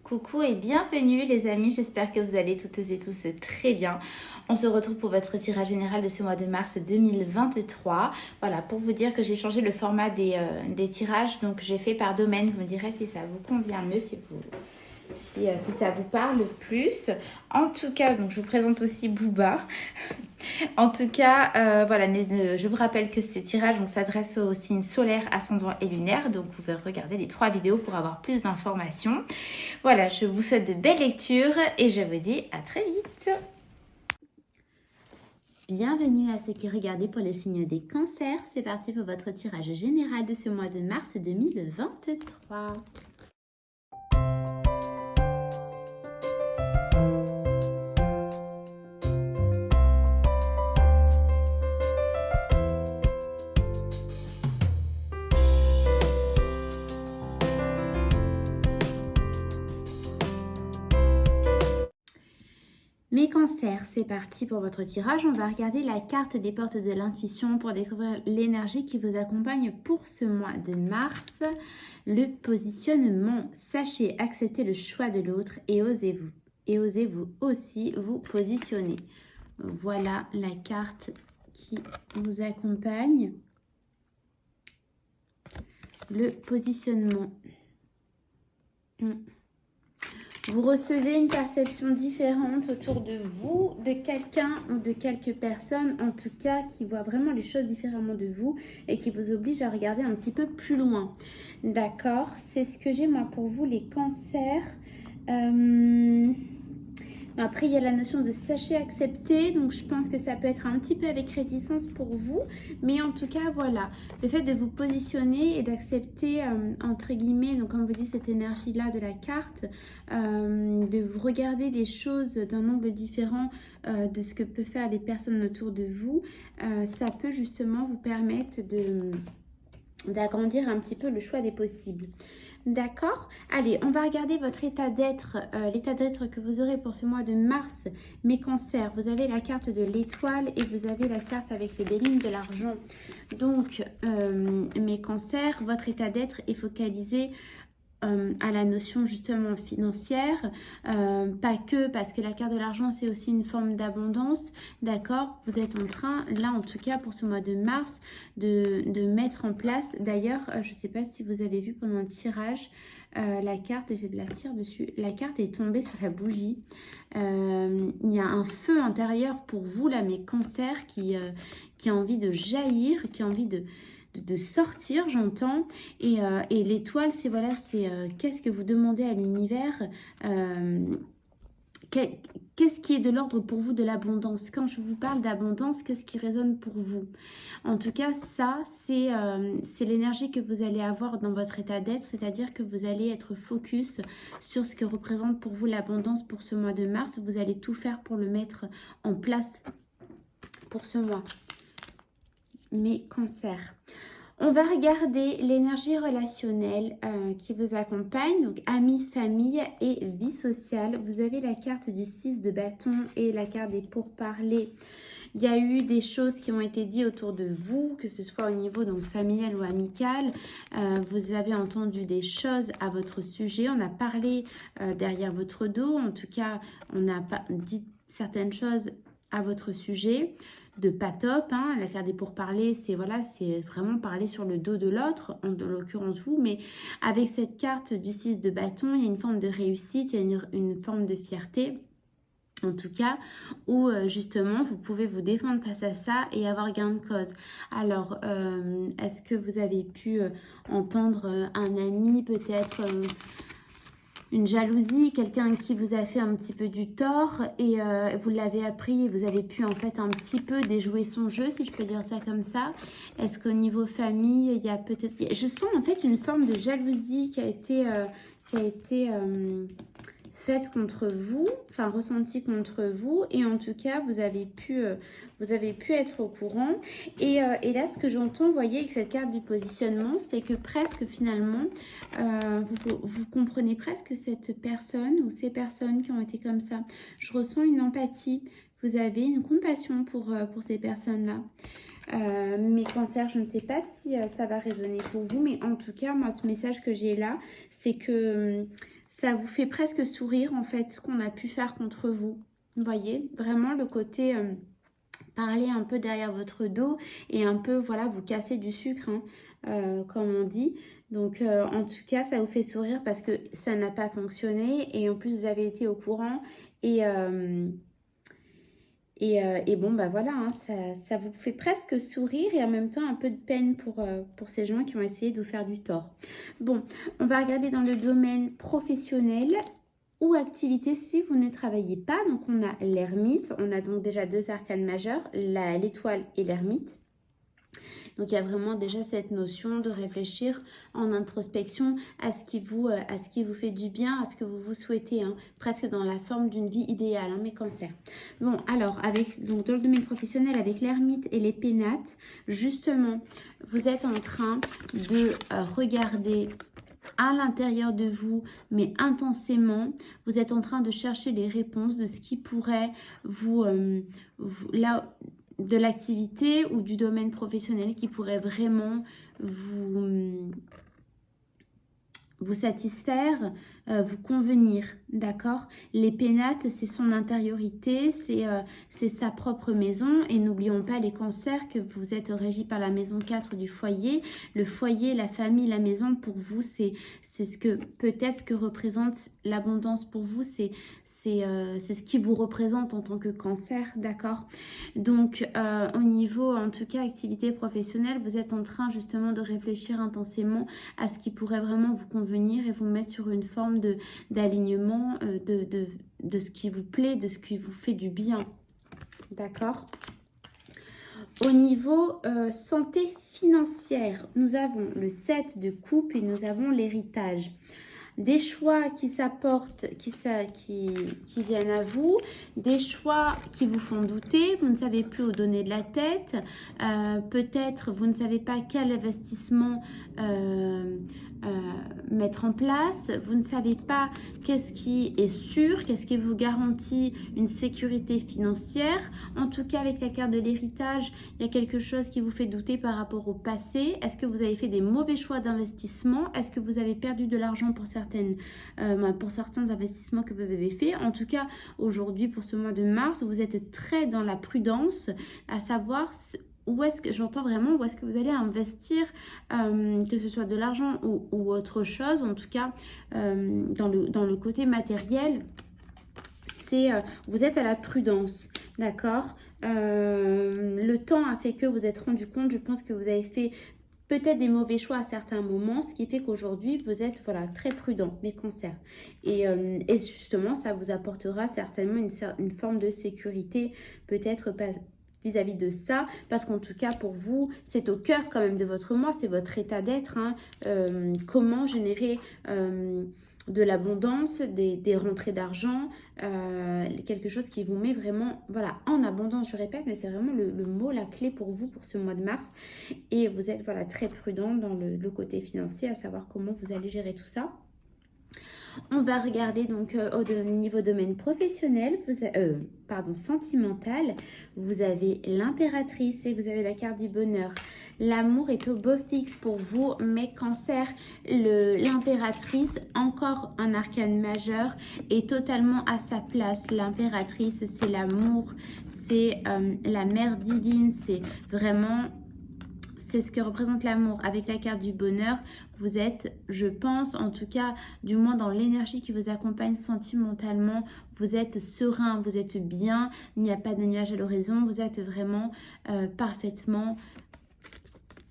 Coucou et bienvenue les amis, j'espère que vous allez toutes et tous très bien. On se retrouve pour votre tirage général de ce mois de mars 2023. Voilà, pour vous dire que j'ai changé le format des tirages, donc j'ai fait par domaine. Vous me direz si ça vous convient mieux, si ça vous parle plus. En tout cas, donc je vous présente aussi Booba. En tout cas, voilà, je vous rappelle que ces tirages s'adressent aux signes solaires, ascendants et lunaires. Donc, vous pouvez regarder les 3 vidéos pour avoir plus d'informations. Voilà, je vous souhaite de belles lectures et je vous dis à très vite. Bienvenue à ceux qui regardent pour les signes des cancers. C'est parti pour votre tirage général de ce mois de mars 2023. Mes cancers, c'est parti pour votre tirage. On va regarder la carte des portes de l'intuition pour découvrir l'énergie qui vous accompagne pour ce mois de mars. Le positionnement. Sachez accepter le choix de l'autre et osez-vous aussi vous positionner. Voilà la carte qui vous accompagne. Le positionnement. Vous recevez une perception différente autour de vous, de quelqu'un ou de quelques personnes, en tout cas, qui voient vraiment les choses différemment de vous et qui vous oblige à regarder un petit peu plus loin. D'accord? C'est ce que j'ai moi pour vous, les cancers. Après, il y a la notion de sachez accepter, donc je pense que ça peut être un petit peu avec réticence pour vous, mais en tout cas, voilà, le fait de vous positionner et d'accepter, entre guillemets, donc comme vous dit, cette énergie-là de la carte, de vous regarder les choses d'un angle différent de ce que peuvent faire les personnes autour de vous, ça peut justement vous permettre d'agrandir un petit peu le choix des possibles. D'accord? Allez, on va regarder votre état d'être, l'état d'être que vous aurez pour ce mois de mars. Mes cancers, vous avez la carte de l'étoile et vous avez la carte avec les lignes de l'argent. Donc, mes cancers, votre état d'être est focalisé à la notion justement financière, pas que, parce que la carte de l'argent c'est aussi une forme d'abondance, d'accord? Vous êtes en train, là en tout cas pour ce mois de mars, de mettre en place, d'ailleurs je ne sais pas si vous avez vu pendant le tirage, la carte, et j'ai de la cire dessus, la carte est tombée sur la bougie. Il y a un feu intérieur pour vous là, mes cancers, qui a envie de jaillir, qui a envie de sortir, j'entends. Et l'étoile, c'est voilà, c'est qu'est-ce que vous demandez à l'univers, qu'est-ce qui est de l'ordre pour vous de l'abondance? Quand je vous parle d'abondance, qu'est-ce qui résonne pour vous? En tout cas, ça, c'est l'énergie que vous allez avoir dans votre état d'être, c'est-à-dire que vous allez être focus sur ce que représente pour vous l'abondance pour ce mois de mars. Vous allez tout faire pour le mettre en place pour ce mois. Mes cancers. On va regarder l'énergie relationnelle qui vous accompagne, donc amis, famille et vie sociale. Vous avez la carte du 6 de bâton et la carte des pourparlers. Il y a eu des choses qui ont été dites autour de vous, que ce soit au niveau donc familial ou amical. Vous avez entendu des choses à votre sujet. On a parlé derrière votre dos. En tout cas, on a dit certaines choses à votre sujet de pas top, hein. La carte des pourparlers, c'est voilà, c'est vraiment parler sur le dos de l'autre, en l'occurrence vous, mais avec cette carte du 6 de bâton, il y a une forme de réussite, il y a une forme de fierté, en tout cas, où justement vous pouvez vous défendre face à ça et avoir gain de cause. Alors, est-ce que vous avez pu entendre un ami peut-être une jalousie, quelqu'un qui vous a fait un petit peu du tort et vous l'avez appris et vous avez pu en fait un petit peu déjouer son jeu, si je peux dire ça comme ça. Est-ce qu'au niveau famille, il y a peut-être... Je sens en fait une forme de jalousie qui a été faite contre vous, enfin ressentie contre vous, et en tout cas vous avez pu être au courant. Et là ce que j'entends, vous voyez, avec cette carte du positionnement, c'est que presque finalement vous comprenez presque cette personne ou ces personnes qui ont été comme ça. Je ressens une empathie, vous avez une compassion pour ces personnes là. Mes cancers, je ne sais pas si ça va résonner pour vous, mais en tout cas, moi, ce message que j'ai là, c'est que ça vous fait presque sourire, en fait, ce qu'on a pu faire contre vous. Vous voyez, vraiment le côté parler un peu derrière votre dos et un peu, voilà, vous casser du sucre, hein, comme on dit. Donc, en tout cas, ça vous fait sourire parce que ça n'a pas fonctionné et en plus, vous avez été au courant et bon, bah voilà, hein, ça vous fait presque sourire et en même temps un peu de peine pour ces gens qui ont essayé de vous faire du tort. Bon, on va regarder dans le domaine professionnel ou activité si vous ne travaillez pas. Donc, on a l'ermite. On a donc déjà deux arcanes majeurs, l'étoile et l'ermite. Donc, il y a vraiment déjà cette notion de réfléchir en introspection à ce qui vous fait du bien, à ce que vous vous souhaitez, hein, presque dans la forme d'une vie idéale, hein, mes cancers. Bon, alors, donc, dans le domaine professionnel, avec l'ermite et les pénates, justement, vous êtes en train de regarder à l'intérieur de vous, mais intensément, vous êtes en train de chercher les réponses de ce qui pourrait là, de l'activité ou du domaine professionnel qui pourrait vraiment vous satisfaire, vous convenir, d'accord? Les pénates, c'est son intériorité, c'est sa propre maison. Et n'oublions pas les cancers que vous êtes régis par la maison 4 du foyer. Le foyer, la famille, la maison, pour vous, c'est ce que peut-être ce que représente l'abondance pour vous. C'est ce qui vous représente en tant que cancer, d'accord? Donc, au niveau, en tout cas, activité professionnelle, vous êtes en train justement de réfléchir intensément à ce qui pourrait vraiment vous convenir et vous mettre sur une forme d'alignement de ce qui vous plaît, de ce qui vous fait du bien. D'accord? Au niveau santé financière, nous avons le 7 de coupe et nous avons l'héritage. Des choix qui s'apportent, qui viennent à vous, des choix qui vous font douter, vous ne savez plus où donner de la tête, peut-être vous ne savez pas quel investissement mettre en place, vous ne savez pas qu'est-ce qui est sûr, qu'est-ce qui vous garantit une sécurité financière. En tout cas, avec la carte de l'héritage, il y a quelque chose qui vous fait douter par rapport au passé. Est-ce que vous avez fait des mauvais choix d'investissement? Est-ce que vous avez perdu de l'argent pour certains investissements que vous avez faits? En tout cas, aujourd'hui, pour ce mois de mars, vous êtes très dans la prudence, à savoir où est-ce que j'entends vraiment, où est-ce que vous allez investir, que ce soit de l'argent ou autre chose, en tout cas dans le côté matériel, vous êtes à la prudence, d'accord? Le temps a fait que vous êtes rendu compte, je pense que vous avez fait peut-être des mauvais choix à certains moments, ce qui fait qu'aujourd'hui, vous êtes voilà, très prudent, mes cancers. Et justement, ça vous apportera certainement une forme de sécurité, peut-être pas vis-à-vis de ça, parce qu'en tout cas, pour vous, c'est au cœur quand même de votre moi, c'est votre état d'être, hein, comment générer de l'abondance, des rentrées d'argent, quelque chose qui vous met vraiment voilà, en abondance, je répète, mais c'est vraiment le mot, la clé pour vous pour ce mois de mars. Et vous êtes voilà, très prudent dans le côté financier, à savoir comment vous allez gérer tout ça. On va regarder donc au niveau domaine professionnel, sentimental, vous avez l'impératrice et vous avez la carte du bonheur. L'amour est au beau fixe pour vous, mes cancers. L'impératrice, encore un arcane majeur, est totalement à sa place. L'impératrice, c'est l'amour, c'est la mère divine, c'est vraiment... C'est ce que représente l'amour. Avec la carte du bonheur, vous êtes, je pense, en tout cas, du moins dans l'énergie qui vous accompagne sentimentalement, vous êtes serein, vous êtes bien, il n'y a pas de nuage à l'horizon, vous êtes vraiment parfaitement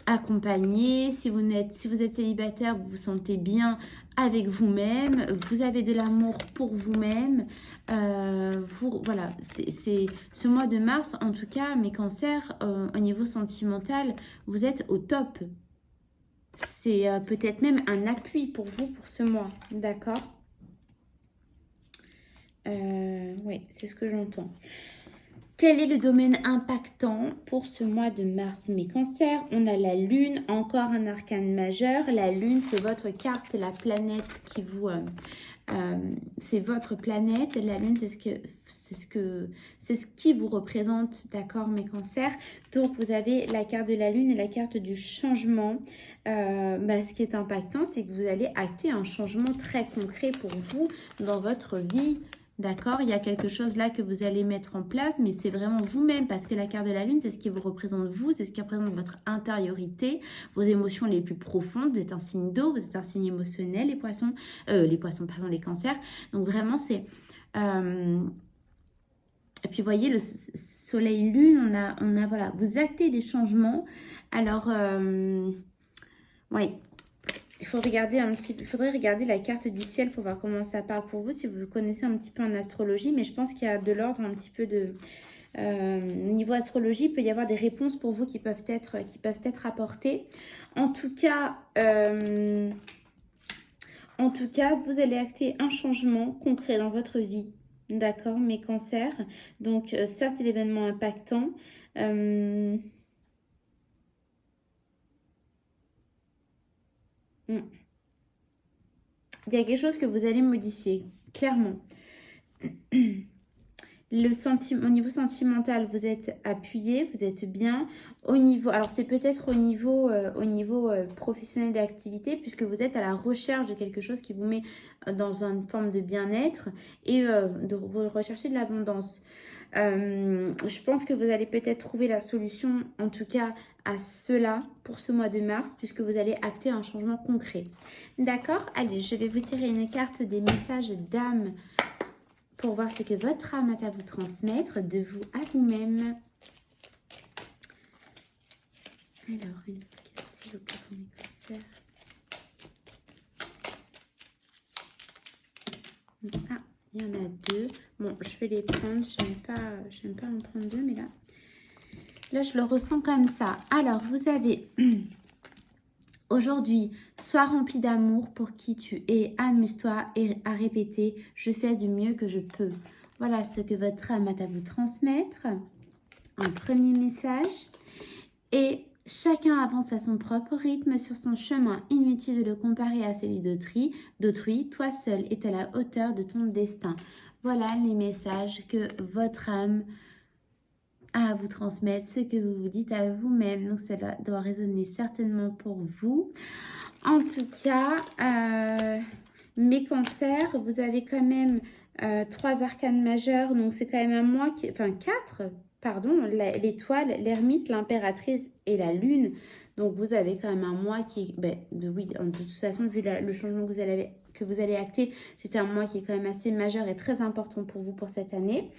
accompagné. Si vous êtes célibataire, vous vous sentez bien avec vous-même, vous avez de l'amour pour vous-même. Voilà, c'est ce mois de mars, en tout cas, mes cancers, au niveau sentimental, vous êtes au top. C'est peut-être même un appui pour vous pour ce mois, d'accord? Oui, c'est ce que j'entends. Quel est le domaine impactant pour ce mois de mars? Mes cancers, on a la lune, encore un arcane majeur. La lune, c'est votre carte, c'est la planète qui vous... c'est votre planète. La lune, c'est ce qui vous représente, d'accord, mes cancers. Donc, vous avez la carte de la lune et la carte du changement. Ce qui est impactant, c'est que vous allez acter un changement très concret pour vous dans votre vie. D'accord, il y a quelque chose là que vous allez mettre en place, mais c'est vraiment vous-même parce que la carte de la lune, c'est ce qui vous représente vous, c'est ce qui représente votre intériorité, vos émotions les plus profondes. Vous êtes un signe d'eau, vous êtes un signe émotionnel, les poissons, les cancers. Donc vraiment, c'est... Et puis, vous voyez, le soleil-lune, on a, voilà, vous actez des changements. Alors, oui. Il faudrait regarder la carte du ciel pour voir comment ça parle pour vous, si vous connaissez un petit peu en astrologie. Mais je pense qu'il y a de l'ordre un petit peu de... niveau astrologie, il peut y avoir des réponses pour vous qui peuvent être apportées. En tout cas, vous allez acter un changement concret dans votre vie. D'accord, mes cancers. Donc, ça, c'est l'événement impactant. Il y a quelque chose que vous allez modifier, clairement. Au niveau sentimental, vous êtes appuyé, vous êtes bien. Au niveau, alors c'est peut-être au niveau professionnel d'activité, puisque vous êtes à la recherche de quelque chose qui vous met dans une forme de bien-être et vous recherchez de l'abondance. Je pense que vous allez peut-être trouver la solution, en tout cas à cela, pour ce mois de mars, puisque vous allez acter un changement concret. D'accord? Allez, je vais vous tirer une carte des messages d'âme pour voir ce que votre âme a à vous transmettre de vous à vous-même. Alors, une carte, s'il vous plaît, pour mes cancers. Ah, il y en a deux. Bon, je vais les prendre. J'aime pas en prendre deux, mais là, je le ressens comme ça. Alors, vous avez... Aujourd'hui, sois rempli d'amour pour qui tu es. Amuse-toi et à répéter « Je fais du mieux que je peux ». Voilà ce que votre âme a à vous transmettre. Un premier message. Et chacun avance à son propre rythme sur son chemin. Inutile de le comparer à celui d'autrui. Toi seul est à la hauteur de ton destin. Voilà les messages que votre âme à vous transmettre, ce que vous vous dites à vous-même. Donc, ça doit résonner certainement pour vous. En tout cas, mes cancers, vous avez quand même 3 arcanes majeurs. Donc, c'est quand même un mois qui... Enfin, 4, pardon. L'étoile, l'ermite, l'impératrice et la lune. Donc, vous avez quand même un mois qui... oui, de toute façon, vu le changement que vous allez acter, c'est un mois qui est quand même assez majeur et très important pour vous pour cette année.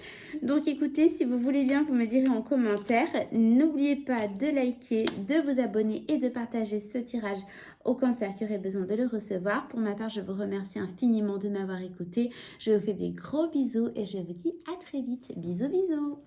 Donc, écoutez, si vous voulez bien, vous me direz en commentaire. N'oubliez pas de liker, de vous abonner et de partager ce tirage au cancer qui aurait besoin de le recevoir. Pour ma part, je vous remercie infiniment de m'avoir écouté. Je vous fais des gros bisous et je vous dis à très vite. Bisous, bisous.